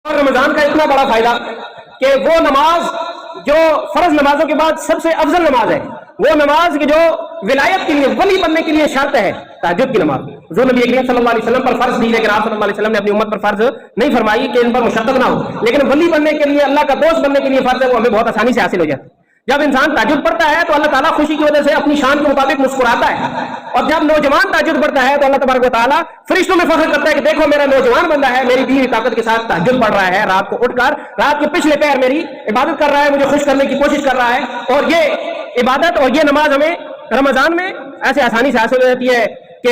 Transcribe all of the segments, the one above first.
اور رمضان کا اتنا بڑا فائدہ کہ وہ نماز جو فرض نمازوں کے بعد سب سے افضل نماز ہے، وہ نماز کی جو ولایت کے لیے، ولی بننے کے لیے شرط ہے، تہجد کی نماز جو نبی کریم صلی اللہ علیہ وسلم پر فرض دی، لیکن آپ صلی اللہ علیہ وسلم نے اپنی امت پر فرض نہیں فرمائی کہ ان پر مشقت نہ ہو، لیکن ولی بننے کے لیے، اللہ کا دوست بننے کے لیے فرض ہے، وہ ہمیں بہت آسانی سے حاصل ہو جاتا ہے۔ جب انسان تہجد پڑھتا ہے تو اللہ تعالیٰ خوشی کی وجہ سے اپنی شان کے مطابق مسکراتا ہے، اور جب نوجوان تہجد پڑھتا ہے تو اللہ تبارک و تعالیٰ فرشتوں میں فخر کرتا ہے کہ دیکھو میرا نوجوان بندہ ہے، میری بیوی طاقت کے ساتھ تہجد پڑھ رہا ہے، رات کو اٹھ کر رات کے پچھلے پہر میری عبادت کر رہا ہے، مجھے خوش کرنے کی کوشش کر رہا ہے۔ اور یہ عبادت اور یہ نماز ہمیں رمضان میں ایسے آسانی سے حاصل ہو جاتی ہے کہ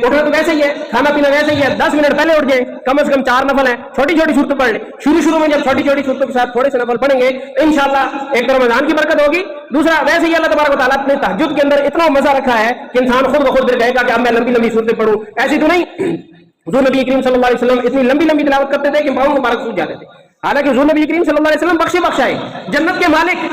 اٹھنا تو ویسے ہی ہے، کھانا پینا ویسے ہی ہے، 10 منٹ پہلے اٹھ جائیں، کم از کم 4 نفل ہیں، چھوٹی چھوٹی صورتیں پڑھ لیں۔ شروع میں جب چھوٹی چھوٹی صورتوں کے ساتھ تھوڑے سے نفل پڑھیں گے انشاءاللہ ایک تو رمضان کی برکت ہوگی، دوسرا ویسے ہی اللہ تبارک و تعالیٰ نے تہجد کے اندر اتنا مزہ رکھا ہے کہ انسان خود بخود پھر کہے گا کہ اب میں لمبی لمبی صورتیں پڑھوں۔ ایسی تو نہیں، حضور نبی کریم صلی اللہ علیہ وسلم اتنی لمبی لمبی تلاوت کرتے تھے کہ پاؤں مبارک سوکھ جاتے تھے، حالانکہ حضور نبی کریم صلی اللہ علیہ وسلم بخش آئے، جنت کے مالک،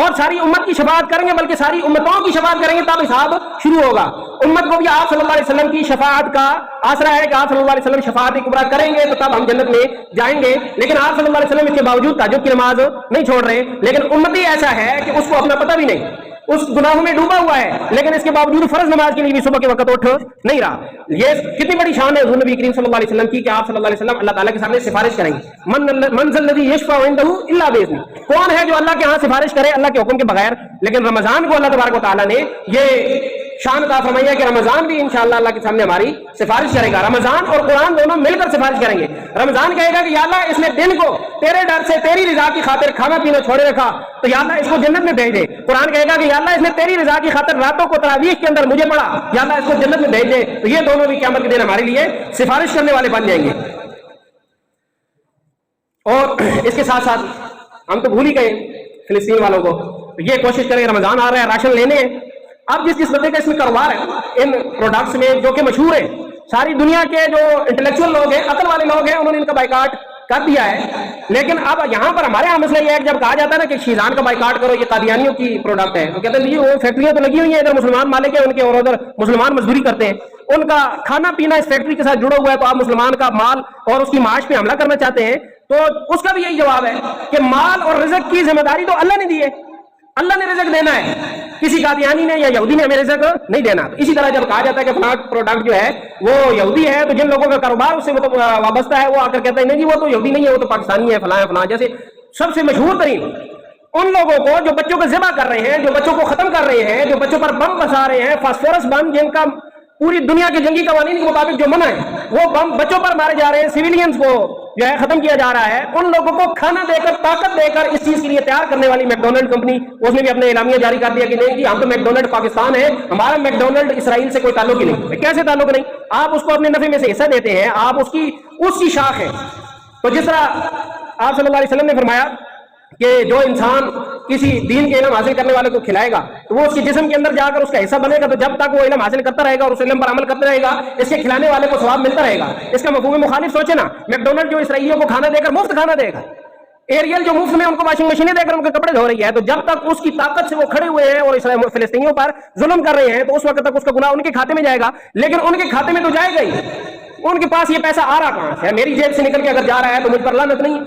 اور ساری امت کی شفاعت کریں گے، بلکہ ساری امتوں کی شفاعت کریں گے، تب حساب شروع ہوگا۔ امت کو بھی آپ صلی اللہ علیہ وسلم کی شفاعت کا آسرا ہے کہ آپ صلی اللہ علیہ وسلم شفاعت کبریٰ کریں گے تو تب ہم جنت میں جائیں گے، لیکن آپ صلی اللہ علیہ وسلم اس کے باوجود تہجد کی نماز نہیں چھوڑ رہے، لیکن امتی ایسا ہے کہ اس کو اپنا پتہ بھی نہیں، اس گناہوں میں ڈوبا ہوا ہے، لیکن اس کے باوجود فرض نماز کے لیے بھی صبح کے وقت اٹھ نہیں رہا۔ یہ کتنی بڑی شان ہے حضور نبی کریم صلی اللہ علیہ وسلم کی کہ آپ صلی اللہ علیہ وسلم اللہ تعالیٰ کے سامنے سفارش کریں گے۔ من ذا الذی یشفع عنده الا باذنہ، کون ہے جو اللہ کے ہاں سفارش کرے اللہ کے حکم کے بغیر؟ لیکن رمضان کو اللہ تبارک و تعالیٰ نے یہ شان عطا فرمائی ہے کہ رمضان بھی انشاءاللہ اللہ کے سامنے ہماری سفارش کرے گا۔ رمضان اور قرآن دونوں مل کر سفارش کریں گے۔ رمضان کہے گا کہ یا اللہ اس نے دن کو تیرے ڈر سے تیری رضا کی خاطر کھانا پینا چھوڑے رکھا، تو یا اللہ اس کو جنت میں بھیج دے۔ قرآن کہے گا کہ یا اللہ اس نے تیری رضا کی خاطر راتوں کو تراویح کے اندر مجھے پڑھا، یا اللہ اس کو جنت میں بھیج دے۔ تو یہ دونوں بھی قیامت کے دن ہمارے لیے سفارش کرنے والے بن جائیں گے۔ اور اس کے ساتھ ساتھ ہم تو بھول ہی گئے فلسطین والوں کو، یہ کوشش کریں، رمضان آ رہا ہے، راشن لینے ہیں۔ اب جس بندے کا اس میں کاروبار ہے ان پروڈکٹس میں جو کہ مشہور ہے، ساری دنیا کے جو انٹلیکچوئل لوگ ہیں، عقل والے لوگ ہیں، انہوں نے ان کا بائیکاٹ کر دیا ہے۔ لیکن اب یہاں پر ہمارے یہاں مسئلہ یہ ہے کہ جب کہا جاتا ہے نا کہ شیزان کا بائیکاٹ کرو، یہ قادیانیوں کی پروڈکٹ ہے، تو کہتے ہیں جی وہ فیکٹریاں تو لگی ہوئی ہیں، ادھر مسلمان مالک ہیں ان کے اور ادھر مسلمان مزدوری کرتے ہیں، ان کا کھانا پینا اس فیکٹری کے ساتھ جڑا ہوا ہے، تو آپ مسلمان کا مال اور اس کی معاش پہ حملہ کرنا چاہتے ہیں۔ تو اس کا بھی یہی جواب ہے کہ مال اور رزق کی ذمہ داری تو اللہ نے دی ہے، اللہ نے رزق دینا ہے، کسی قادیانی نے یا یہودی نے ہمیں رزق نہیں دینا۔ اسی طرح جب کہا جاتا ہے کہ فلاں پروڈکٹ جو ہے وہ یہودی ہے، تو جن لوگوں کا کاروبار اس سے وابستہ ہے وہ آ کر کہتے ہیں نہیں جی وہ تو یہودی نہیں ہے، وہ تو پاکستانی ہے، فلاں ہے فلاں۔ جیسے سب سے مشہور ترین ان لوگوں کو جو بچوں کو ذبح کر رہے ہیں، جو بچوں کو ختم کر رہے ہیں، جو بچوں پر بم بسا رہے ہیں، فاسفورس بم، جن کا پوری دنیا کے جنگی قوانین کے مطابق جو منع ہے، وہ بم بچوں پر مارے جا رہے ہیں، سویلینز کو جو ہے ختم کیا جا رہا ہے، ان لوگوں کو کھانا دے کر، طاقت دے کر اس چیز کے لیے تیار کرنے والی میکڈونلڈ کمپنی، اس نے بھی اپنے اعلامیہ جاری کر دیا کہ نہیں جی ہم تو میکڈونلڈ پاکستان ہے، ہمارا میکڈونلڈ اسرائیل سے کوئی تعلق ہی نہیں۔ کیسے تعلق نہیں؟ آپ اس کو اپنے نفع میں سے حصہ دیتے ہیں، آپ اس کی شاخ ہے۔ تو جس طرح آپ صلی اللہ علیہ وسلم نے فرمایا کہ جو انسان کسی دین کے علم حاصل کرنے والے کو کھلائے گا تو وہ اس کے جسم کے اندر جا کر اس کا حصہ بنے گا، تو جب تک وہ علم حاصل کرتا رہے گا اور اس علم پر عمل کرتا رہے گا، اس کے کھلانے والے کو ثواب ملتا رہے گا۔ اس کا مفہوم مخالف سوچے نا، میکڈونلڈ جو اسرائیلیوں کو کھانا دے کر مفت کھانا دے گا، ایریل جو مفت میں ان کو واشنگ مشینیں دے کر ان کے کپڑے دھو رہی ہے، تو جب تک اس کی طاقت سے وہ کھڑے ہوئے ہیں اور فلسطینیوں پر ظلم کر رہے ہیں تو اس وقت تک اس کا گناہ ان کے کھاتے میں جائے گا، لیکن ان کے کھاتے میں تو جائے گا ہی، ان کے پاس یہ پیسہ آ رہا کہاں سے ہے؟ میری جیب سے نکل کے اگر جا رہا ہے تو مجھ پر لعنت نہیں،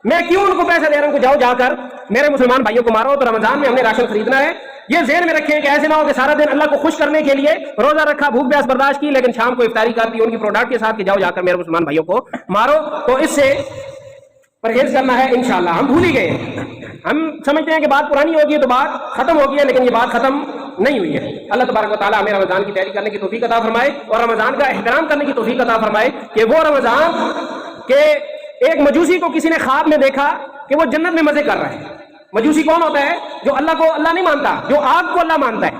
میں کیوں ان کو پیسہ دے رہا ہوں کہ جاؤ جا کر میرے مسلمان بھائیوں کو مارو۔ تو رمضان میں ہم نے راشن خریدنا ہے، یہ ذہن میں رکھیں کہ ایسے نہ ہو کہ سارا دن اللہ کو خوش کرنے کے لیے روزہ رکھا، بھوک پیاس برداشت کی، لیکن شام کو افطاری کر دی ان کی پروڈکٹ کے ساتھ کہ جاؤ جا کر میرے مسلمان بھائیوں کو مارو۔ تو اس سے پرہیز کرنا ہے انشاءاللہ۔ ہم بھول ہی گئے ہیں، ہم سمجھتے ہیں کہ بات پرانی ہوگی تو بات ختم ہوگی ہے، لیکن یہ بات ختم نہیں ہوئی ہے۔ اللہ تبارک و تعالیٰ ہمیں رمضان کی تیاری کرنے کی توفیق عطا فرمائے اور رمضان کا احترام کرنے کی توفیق عطا فرمائے کہ وہ رمضان کے ایک مجوسی کو کسی نے خواب میں دیکھا کہ وہ جنت میں مزے کر رہا ہے۔ مجوسی کون ہوتا ہے؟ جو اللہ کو اللہ نہیں مانتا، جو آگ کو اللہ مانتا ہے،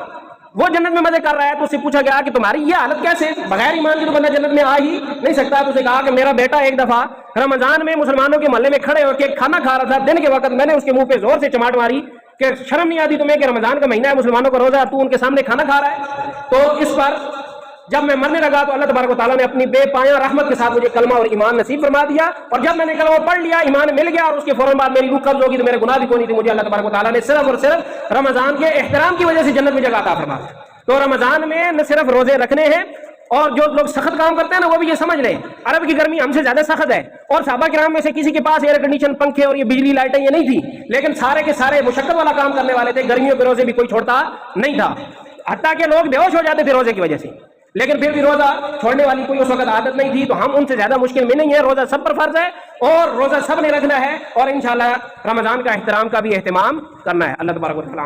وہ جنت میں مزے کر رہا ہے۔ تو اس سے پوچھا گیا کہ تمہاری یہ حالت کیسے؟ بغیر ایمان کے تو بندہ جنت میں آ ہی نہیں سکتا۔ تو اسے کہا کہ میرا بیٹا ایک دفعہ رمضان میں مسلمانوں کے محلے میں کھڑے ہو کے کھانا کھا رہا تھا، دن کے وقت میں نے اس کے منہ پہ زور سے چماٹ ماری کہ شرم نہیں آتی تمہیں کہ رمضان کا مہینہ ہے، مسلمانوں کا روزہ ہے، تو ان کے سامنے کھانا کھا رہا ہے۔ تو اس پر جب میں مرنے لگا تو اللہ تبارک و تعالیٰ نے اپنی بے پایاں رحمت کے ساتھ مجھے کلمہ اور ایمان نصیب فرما دیا، اور جب میں نے کلمہ پڑھ لیا، ایمان مل گیا، اور اس کے فوراً بعد میری روح قبض ہوگی تو میرے گناہ بھی کوئی نہیں تھے، مجھے اللہ تبارک و تعالیٰ نے صرف اور صرف رمضان کے احترام کی وجہ سے جنت میں جگہ عطا فرما دی۔ تو رمضان میں نہ صرف روزے رکھنے ہیں اور جو لوگ سخت کام کرتے ہیں نا وہ بھی یہ سمجھ لیں عرب کی گرمی ہم سے زیادہ سخت ہے، اور صحابہ کرام میں سے کسی کے پاس ایئر کنڈیشن پنکھے اور یہ بجلی لائٹیں یہ نہیں تھی، لیکن سارے کے سارے مشقت والا کام کرنے والے تھے، گرمیوں کے روزے بھی کوئی چھوڑتا نہیں تھا، حتیٰ کہ لوگ بے ہوش ہو جاتے تھے روزے کی وجہ سے، لیکن پھر بھی روزہ چھوڑنے والی کوئی اس وقت عادت نہیں تھی، تو ہم ان سے زیادہ مشکل میں نہیں ہے، روزہ سب پر فرض ہے اور روزہ سب نے رکھنا ہے، اور انشاءاللہ رمضان کا احترام کا بھی اہتمام کرنا ہے۔ اللہ تبارک و تعالی